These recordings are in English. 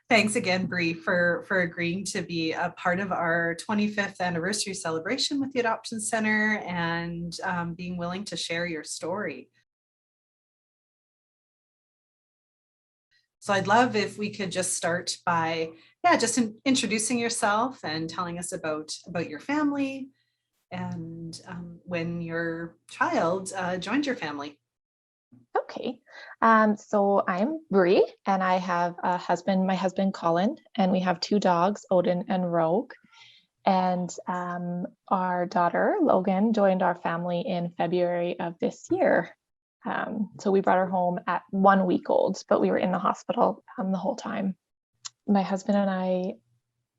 Thanks again, Bree, for agreeing to be a part of our 25th anniversary celebration with the Adoption Center and being willing to share your story. So I'd love if we could just start by, just introducing yourself and telling us about your family and when your child joined your family. Okay, so I'm Bree, and I have a husband, my husband Collin, and we have two dogs, Odin and Rogue. And our daughter, Logan, joined our family in February of this year. So we brought her home at 1 week old, but we were in the hospital the whole time. My husband and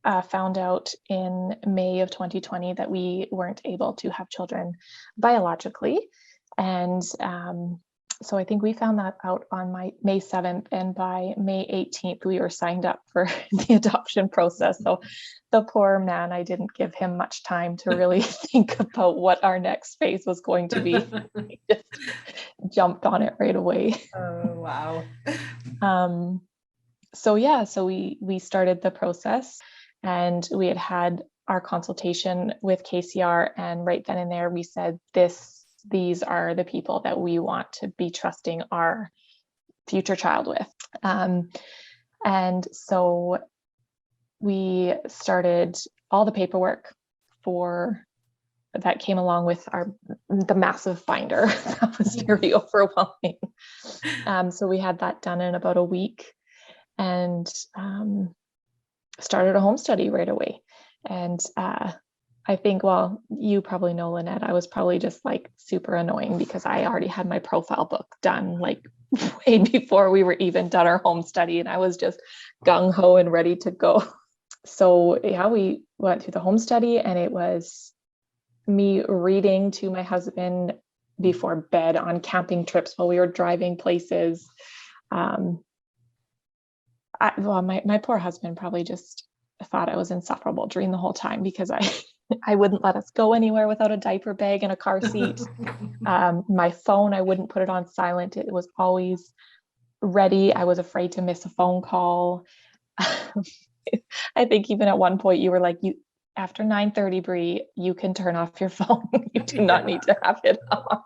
I found out in May of 2020 that we weren't able to have children biologically. And so I think we found that out on May 7th, and by May 18th, we were signed up for the adoption process. So the poor man, I didn't give him much time to really think about what our next phase was going to be. He just jumped on it right away. Oh, wow. So we started the process, and we had our consultation with KCR, and right then and there we said these are the people that we want to be trusting our future child with. And so we started all the paperwork that came along with the massive binder. That was very overwhelming. So we had that done in about a week, and started a home study right away. And I think, well, you probably know, Lynette, I was probably just like super annoying because I already had my profile book done like way before we were even done our home study, and I was just gung-ho and ready to go. So yeah, we went through the home study, and it was me reading to my husband before bed on camping trips while we were driving places. My poor husband probably just thought I was insufferable during the whole time because I wouldn't let us go anywhere without a diaper bag and a car seat. My phone, I wouldn't put it on silent. It was always ready. I was afraid to miss a phone call. I think even at one point you were like, after 9:30, Bree, you can turn off your phone. You do not need to have it on.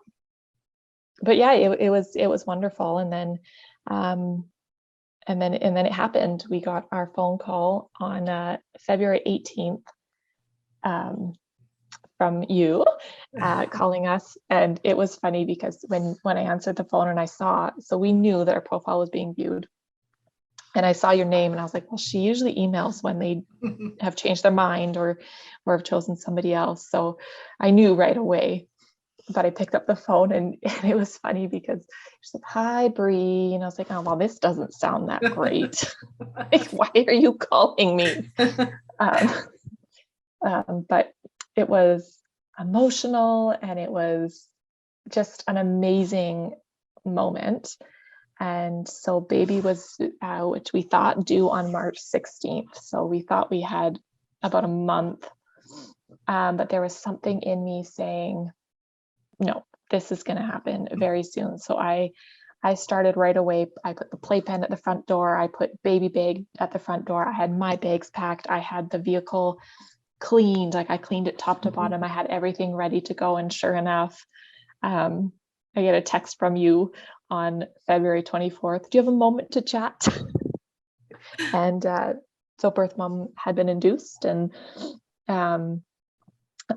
But yeah, it was wonderful. And then it happened. We got our phone call on February 18th from you calling us. And it was funny because when I answered the phone and I saw, so we knew that our profile was being viewed. And I saw your name and I was like, well, she usually emails when they have changed their mind or have chosen somebody else. So I knew right away. But I picked up the phone and it was funny because she's like, hi, Bree. And I was like, oh, well, this doesn't sound that great. Like, why are you calling me? But it was emotional, and it was just an amazing moment. And so baby was, which we thought due on March 16th. So we thought we had about a month. But there was something in me saying, no, this is going to happen very soon. So I started right away. I put the playpen at the front door. I put baby bag at the front door. I had my bags packed. I had the vehicle cleaned. Like I cleaned it top to bottom. I had everything ready to go. And sure enough, I get a text from you on February 24th. Do you have a moment to chat? And so birth mom had been induced, and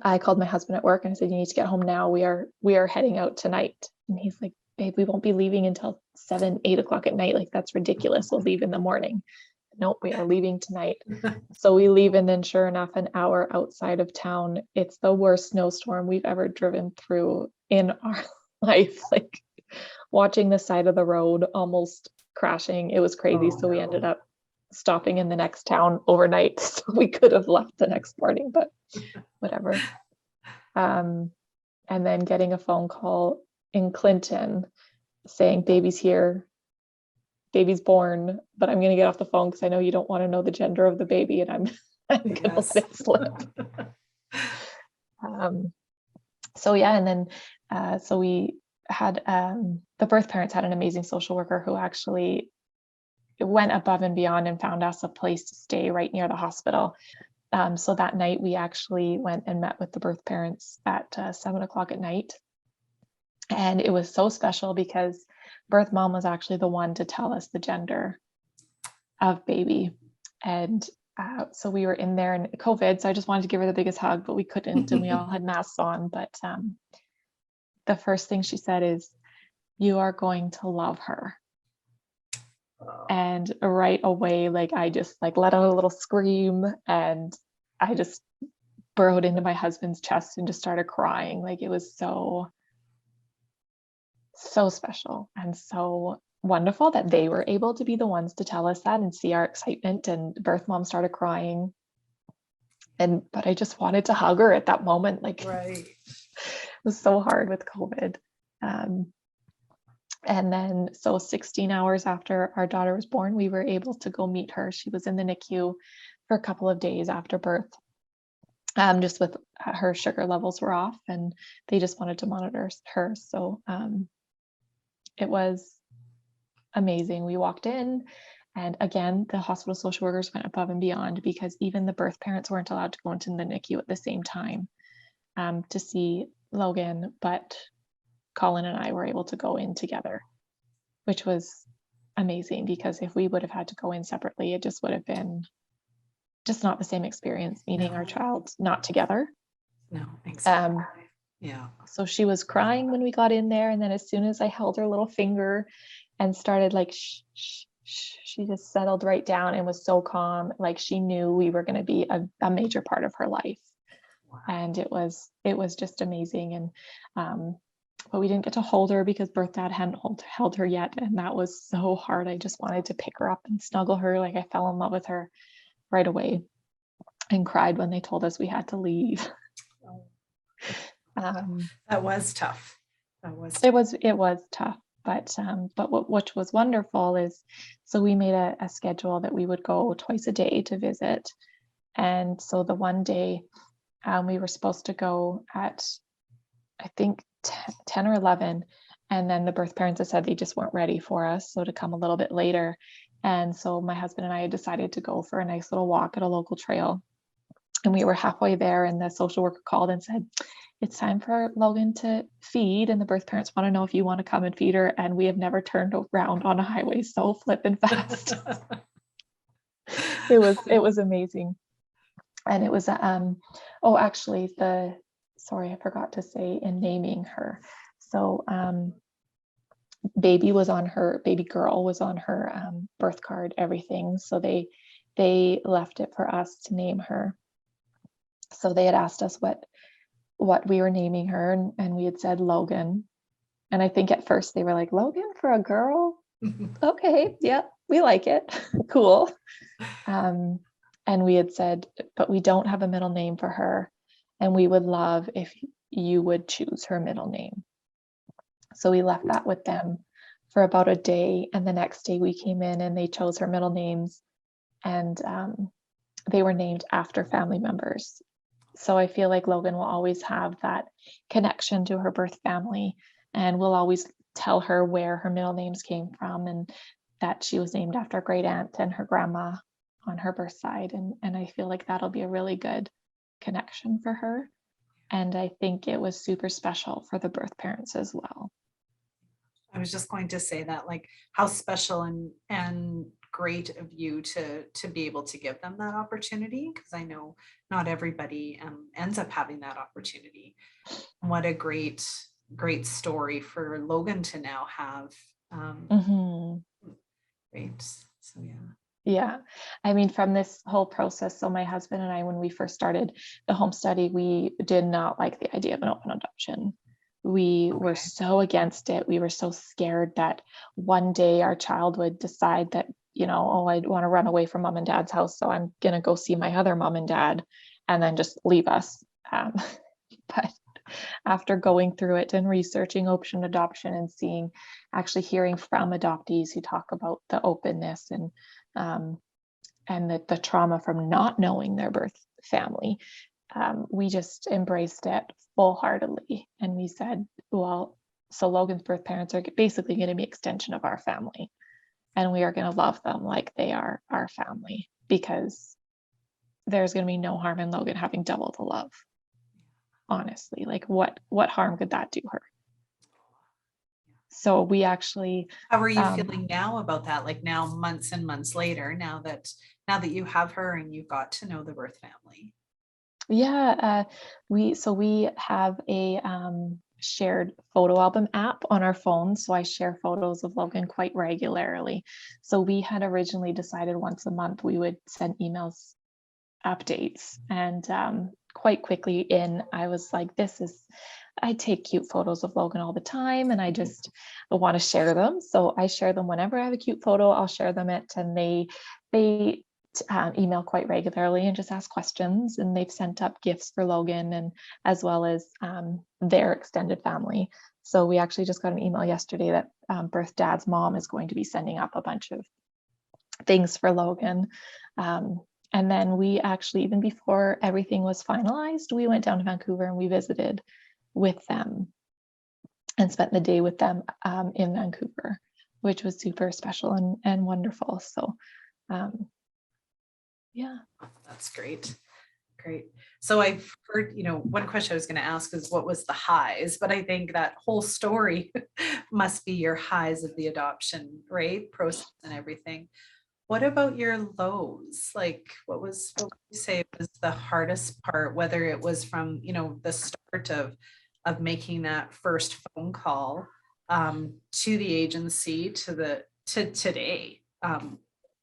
I called my husband at work and I said, you need to get home now. We are heading out tonight. And he's like, babe, we won't be leaving until 7-8 o'clock at night. Like, that's ridiculous. We'll leave in the morning. Nope, we are leaving tonight. So we leave, and then sure enough, an hour outside of town, it's the worst snowstorm we've ever driven through in our life. Like watching the side of the road almost crashing. It was crazy. So we ended up stopping in the next town overnight. So we could have left the next morning, but whatever. And then getting a phone call in Clinton saying, baby's here, baby's born, but I'm going to get off the phone because I know you don't want to know the gender of the baby, and I'm going to let it slip. So yeah, and then so we had the birth parents had an amazing social worker who actually went above and beyond and found us a place to stay right near the hospital. So that night we actually went and met with the birth parents at 7 o'clock at night. And it was so special because birth mom was actually the one to tell us the gender of baby. And so we were in there in COVID. So I just wanted to give her the biggest hug, but we couldn't, and we all had masks on. But the first thing she said is, "You are going to love her." And right away, like I just like let out a little scream, and I just burrowed into my husband's chest and just started crying. Like it was so special and so wonderful that they were able to be the ones to tell us that and see our excitement. And birth mom started crying, but I just wanted to hug her at that moment. Like Right. it was so hard with COVID. And then, so 16 hours after our daughter was born, we were able to go meet her. She was in the NICU for a couple of days after birth, just with her sugar levels were off, and they just wanted to monitor her. So it was amazing. We walked in, and again, the hospital social workers went above and beyond, because even the birth parents weren't allowed to go into the NICU at the same time to see Logan, but Collin and I were able to go in together, which was amazing, because if we would have had to go in separately, it just would have been just not the same experience meeting our child not together. No, exactly. Yeah. So she was crying when we got in there, and then as soon as I held her little finger and started like shh, shh, shh, she just settled right down and was so calm. Like she knew we were going to be a major part of her life. Wow. And it was just amazing. And but we didn't get to hold her because birth dad hadn't held her yet, and that was so hard. I just wanted to pick her up and snuggle her. Like I fell in love with her right away, and cried when they told us we had to leave. That was tough. It was tough, but what was wonderful is, so we made a schedule that we would go twice a day to visit. And so the one day we were supposed to go at, I think 10 or 11, and then the birth parents had said they just weren't ready for us, so to come a little bit later. And so my husband and I had decided to go for a nice little walk at a local trail, and we were halfway there, and the social worker called and said, "It's time for Logan to feed, and the birth parents want to know if you want to come and feed her." And we have never turned around on a highway so flippin' fast. It was amazing. And it was oh, actually, sorry, I forgot to say in naming her. So baby girl was on her birth card, everything. So they left it for us to name her. So they had asked us what we were naming her, and we had said Logan. And I think at first they were like, "Logan for a girl? Okay, yeah, we like it." Cool. And we had said, "But we don't have a middle name for her, and we would love if you would choose her middle name." So we left that with them for about a day, and the next day we came in and they chose her middle names, and they were named after family members. So I feel like Logan will always have that connection to her birth family, and we'll always tell her where her middle names came from, and that she was named after a great aunt and her grandma on her birth side. And I feel like that'll be a really good connection for her. And I think it was super special for the birth parents as well. I was just going to say that, like, how special and great of you to be able to give them that opportunity, because I know not everybody ends up having that opportunity. And what a great story for Logan to now have. Great. So Yeah. I mean, from this whole process, so my husband and I, when we first started the home study, we did not like the idea of an open adoption. We were so against it. We were so scared that one day our child would decide that, oh, I want to run away from mom and dad's house, so I'm going to go see my other mom and dad, and then just leave us. But after going through it and researching open adoption and hearing from adoptees who talk about the openness and the trauma from not knowing their birth family, we just embraced it full-heartedly. And we said, well, so Logan's birth parents are basically going to be an extension of our family. and we are going to love them like they are our family, because there's going to be no harm in Logan having double the love. Honestly, like what harm could that do her? So we actually, How are you feeling now about that? Like now, months and months later, now that you have her and you got to know the birth family. yeah, we have a shared photo album app on our phone. So I share photos of Logan quite regularly. So we had originally decided once a month we would send emails updates, and quite quickly in, I was like, I take cute photos of Logan all the time, and I just want to share them. So I share them whenever I have a cute photo. I'll share them and they email quite regularly and just ask questions, and they've sent up gifts for Logan, and as well as their extended family. So we actually just got an email yesterday that birth dad's mom is going to be sending up a bunch of things for Logan. And then we actually, even before everything was finalized, we went down to Vancouver and we visited with them and spent the day with them in Vancouver, which was super special and wonderful. So yeah. That's great. Great. So I've heard, one question I was going to ask is what was the highs, but I think that whole story must be your highs of the adoption, right? Process and everything. What about your lows? Like what would you say was the hardest part, whether it was from, the start of making that first phone call to the agency to today?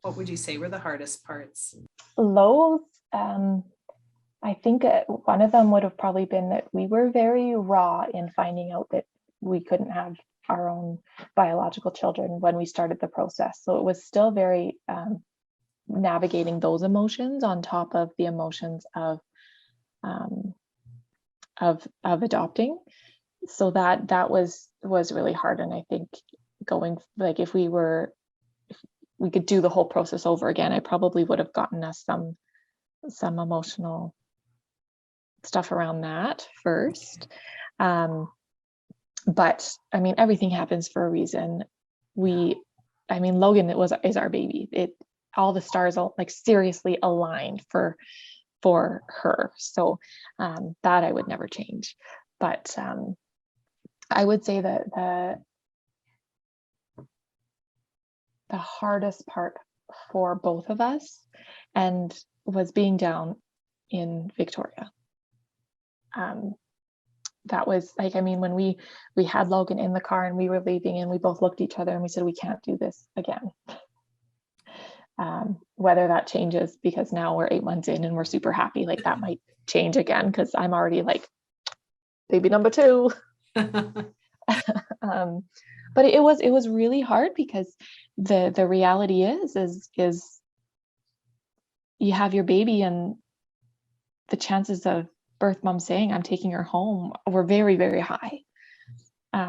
What would you say were the hardest parts? Lows, I think one of them would have probably been that we were very raw in finding out that we couldn't have our own biological children when we started the process. So it was still very navigating those emotions on top of the emotions of adopting. So that was really hard. And I think going, like, if we could do the whole process over again, I probably would have gotten us some emotional stuff around that first. But I mean, everything happens for a reason. Logan is our baby. All the stars like seriously aligned for her. So that I would never change. But I would say that the hardest part for both of us and was being down in Victoria. That was like, when we had Logan in the car and we were leaving, and we both looked at each other and we said, we can't do this again. Whether that changes because now we're 8 months in and we're super happy, like that might change again, because I'm already like baby number 2. But it was really hard because the reality is you have your baby, and the chances of birth mom saying I'm taking her home were very, very high.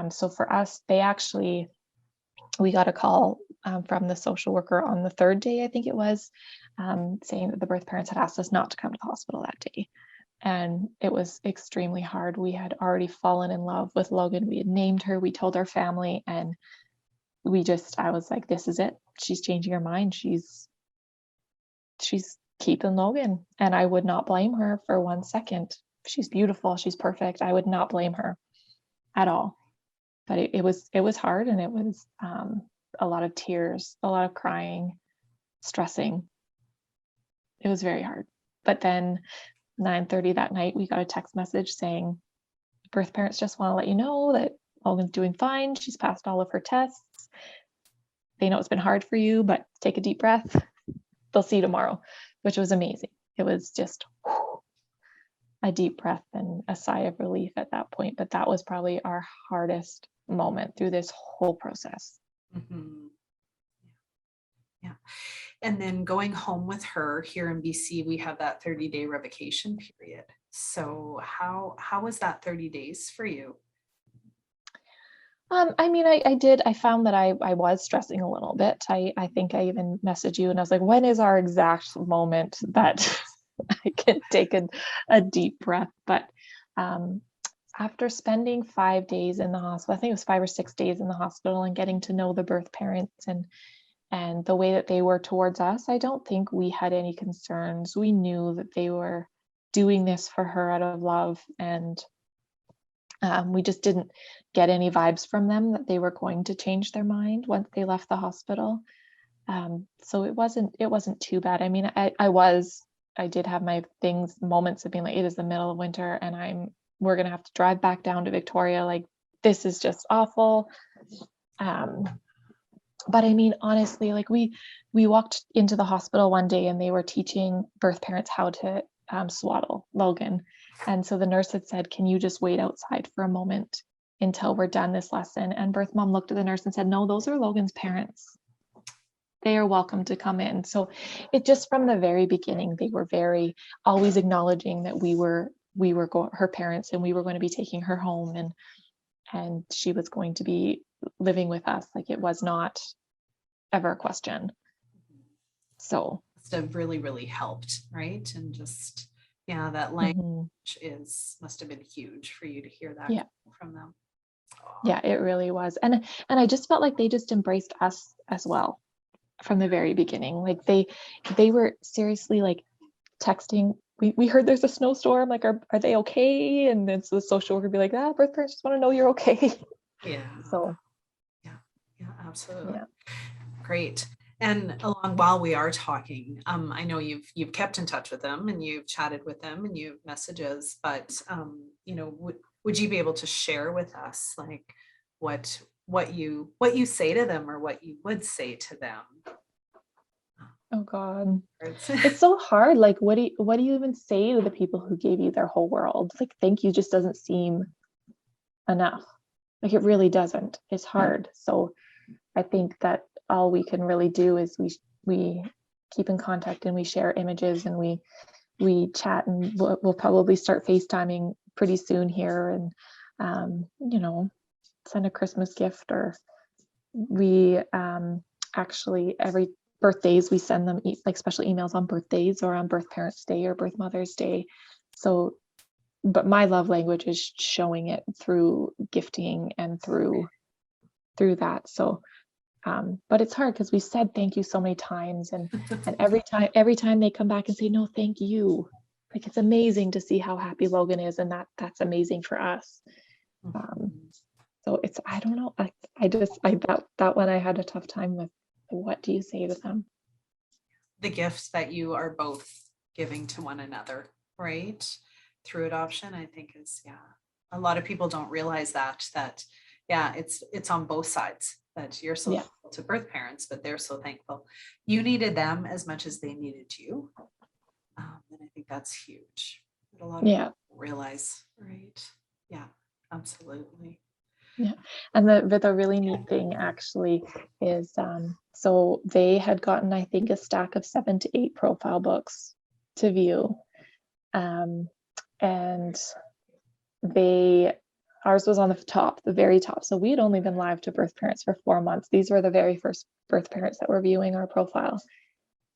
So for us, we got a call from the social worker on the 3rd day, I think it was, saying that the birth parents had asked us not to come to the hospital that day. And it was extremely hard. We had already fallen in love with Logan. We had named her, we told our family, and I was like, this is it. She's changing her mind. She's keeping Logan. And I would not blame her for 1 second. She's beautiful. She's perfect. I would not blame her at all. But it was hard, and it was a lot of tears, a lot of crying, stressing. It was very hard. But then 9:30 that night, we got a text message saying, birth parents just want to let you know that Logan's doing fine. She's passed all of her tests. They know it's been hard for you, but take a deep breath. They'll see you tomorrow, which was amazing. It was just a deep breath and a sigh of relief at that point. But that was probably our hardest moment through this whole process. Mm-hmm. Yeah. And then going home with her here in BC, we have that 30-day revocation period. So how was that 30 days for you? I found that I was stressing a little bit. I think I even messaged you and I was like, when is our exact moment that I can take a deep breath? But after spending 5 days in the hospital, I think it was 5 or 6 days in the hospital, and getting to know the birth parents and And the way that they were towards us, I don't think we had any concerns. We knew that they were doing this for her out of love, and we just didn't get any vibes from them that they were going to change their mind once they left the hospital. So it wasn't too bad. I mean, I did have my moments of being like, it is the middle of winter and we're gonna have to drive back down to Victoria. Like, this is just awful. But I mean, honestly, like we walked into the hospital one day and they were teaching birth parents how to swaddle Logan. And so the nurse had said, can you just wait outside for a moment until we're done this lesson? And birth mom looked at the nurse and said, no, those are Logan's parents. They are welcome to come in. So it just, from the very beginning, they were very always acknowledging that we were her parents, and we were going to be taking her home, and she was going to be living with us. Like, it was not ever a question. So must have really, really helped, right? And just, yeah, that language must have been huge for you to hear that from them. Yeah, it really was. And I just felt like they just embraced us as well from the very beginning. Like they were seriously like texting. We heard there's a snowstorm, like are they okay? And then so the social worker would be like, birth parents just want to know you're okay. Yeah. So yeah, absolutely. Yeah. Great. And while we are talking, I know you've kept in touch with them and you've chatted with them and you've messages, but would you be able to share with us like what you say to them, or what you would say to them? Oh God, it's so hard. Like, what do you even say to the people who gave you their whole world? Like, thank you just doesn't seem enough. Like, it really doesn't. It's hard. So I think that all we can really do is we keep in contact, and we share images, and we chat, and we'll probably start FaceTiming pretty soon here, and send a Christmas gift, or we actually every birthdays we send them like special emails on birthdays, or on birth parents day or birth mothers day. So, but my love language is showing it through gifting and through that. So but it's hard because we said thank you so many times, and every time they come back and say no thank you, like, it's amazing to see how happy Logan is, and that's amazing for us. So it's, I don't know, that one I had a tough time with. What do you say to them? The gifts that you are both giving to one another, right, through adoption, I think is, a lot of people don't realize that it's on both sides, that you're so thankful to birth parents, but they're so thankful you needed them as much as they needed you. And I think that's huge. A lot of people realize, right? Yeah, absolutely. Yeah, and the really neat thing actually is so they had gotten, I think, a stack of 7 to 8 profile books to view, and ours was on the very top. So we had only been live to birth parents for 4 months. These were the very first birth parents that were viewing our profile,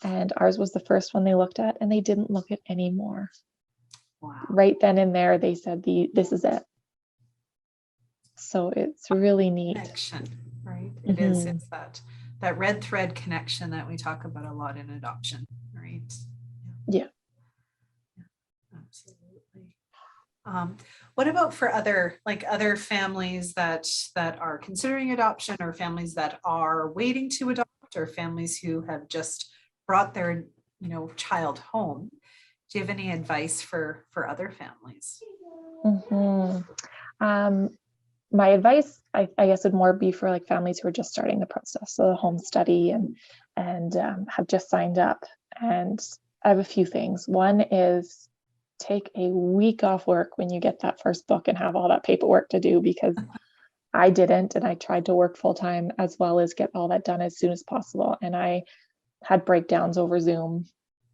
and ours was the first one they looked at, and they didn't look at any more. Wow. Right then and there, they said, this is it. So it's really neat. Connection, right? It is. It's that red thread connection that we talk about a lot in adoption, right? Yeah. Absolutely. What about for other families that are considering adoption, or families that are waiting to adopt, or families who have just brought their child home? Do you have any advice for other families? My advice, I guess, would more be for like families who are just starting the process, so the home study, and have just signed up. And I have a few things. One is, take a week off work when you get that first book and have all that paperwork to do, because I didn't, and I tried to work full time as well as get all that done as soon as possible. And I had breakdowns over Zoom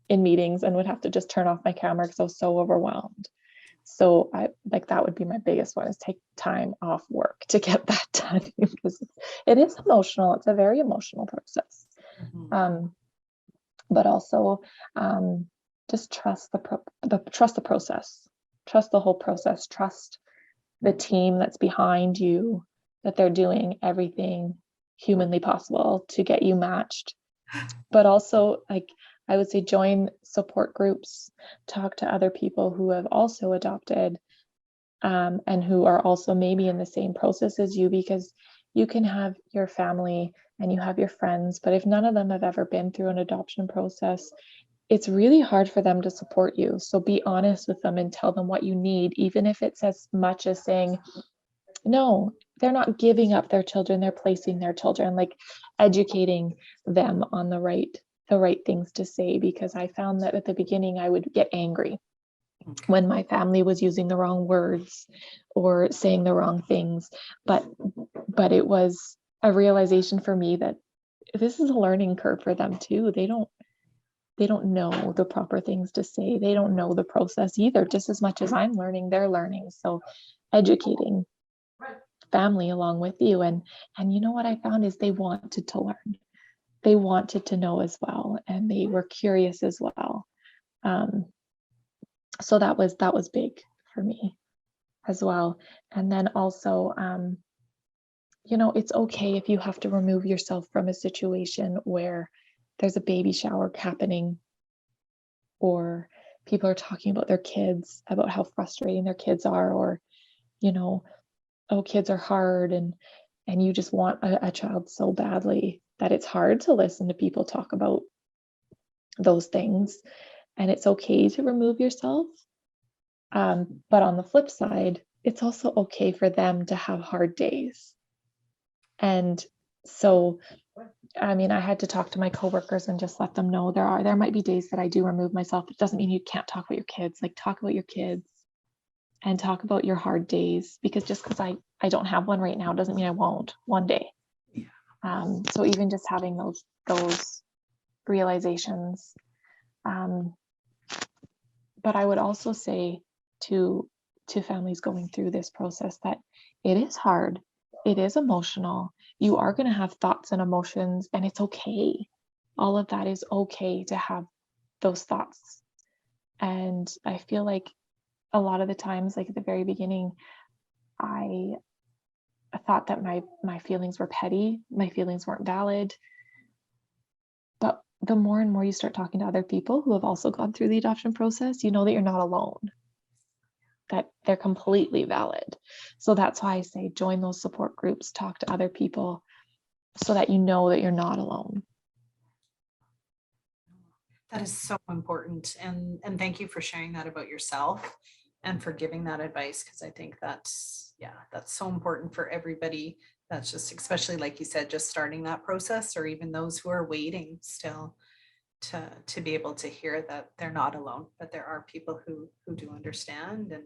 in meetings and would have to just turn off my camera because I was so overwhelmed. So that would be my biggest one, is take time off work to get that done, because it is emotional. It's a very emotional process. But also just trust the process, trust the whole process, trust the team that's behind you, that they're doing everything humanly possible to get you matched But also, like, I would say join support groups, talk to other people who have also adopted, and who are also maybe in the same process as you, because you can have your family and you have your friends, but if none of them have ever been through an adoption process, it's really hard for them to support you. So be honest with them and tell them what you need, even if it's as much as saying, no, they're not giving up their children, they're placing their children, like educating them on the right things to say, because I found that at the beginning I would get angry when my family was using the wrong words or saying the wrong things. But it was a realization for me that this is a learning curve for them too. They don't know the proper things to say. They don't know the process either. Just as much as I'm learning, they're learning. So educating family along with you. And you know what I found is they wanted to learn. They wanted to know as well. And they were curious as well. So that was big for me as well. And then also, it's okay if you have to remove yourself from a situation where there's a baby shower happening, or people are talking about their kids, about how frustrating their kids are, or, oh, kids are hard, and you just want a child so badly that it's hard to listen to people talk about those things. And it's okay to remove yourself. But on the flip side, it's also okay for them to have hard days. And so, I mean, I had to talk to my coworkers and just let them know there might be days that I do remove myself. It doesn't mean you can't talk about your kids. Like, talk about your kids and talk about your hard days, because just because I don't have one right now doesn't mean I won't one day. So even just having those realizations. But I would also say to families going through this process that it is hard, it is emotional. You are going to have thoughts and emotions, and it's okay. All of that is okay to have those thoughts. And I feel like a lot of the times, like at the very beginning, I thought that my feelings were petty, my feelings weren't valid. But the more and more you start talking to other people who have also gone through the adoption process, you know that you're not alone, that they're completely valid. So that's why I say join those support groups, talk to other people, so that you know that you're not alone. That is so important. And thank you for sharing that about yourself and for giving that advice, because I think that's so important for everybody. That's just, especially like you said, just starting that process, or even those who are waiting still, to be able to hear that they're not alone, but there are people who do understand,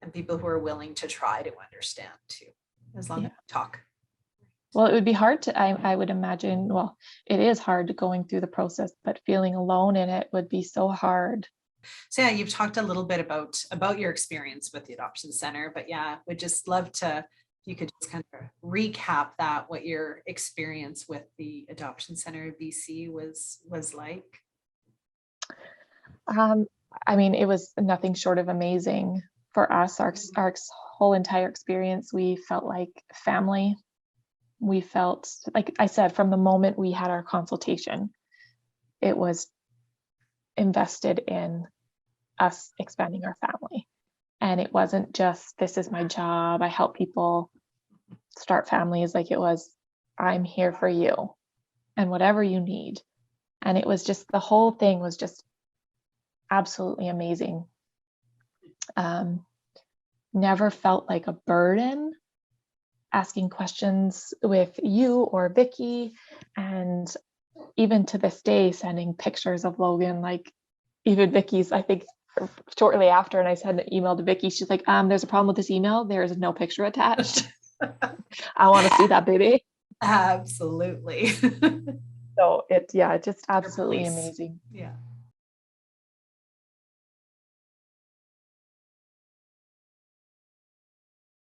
and people who are willing to try to understand too, as long as we talk. Well, it would be hard to, I would imagine, well, it is hard going through the process, but feeling alone in it would be so hard. So yeah, you've talked a little bit about your experience with the adoption center, but yeah, would just love to, if you could just kind of recap that, what your experience with the adoption center of BC was like. I mean, it was nothing short of amazing for us. Our whole entire experience, we felt like family. We felt, like I said, from the moment we had our consultation, it was invested in us expanding our family. And it wasn't just, this is my job, I help people start families. Like, it was, I'm here for you and whatever you need. And it was just, the whole thing was just absolutely amazing. Never felt like a burden asking questions with you or Vicky, and even to this day sending pictures of Logan. Like, even Vicky's, I think shortly after, and I sent an email to Vicky, she's like, there's a problem with this email, there is no picture attached. I want to see that baby. Absolutely. So it's just absolutely amazing. Yeah.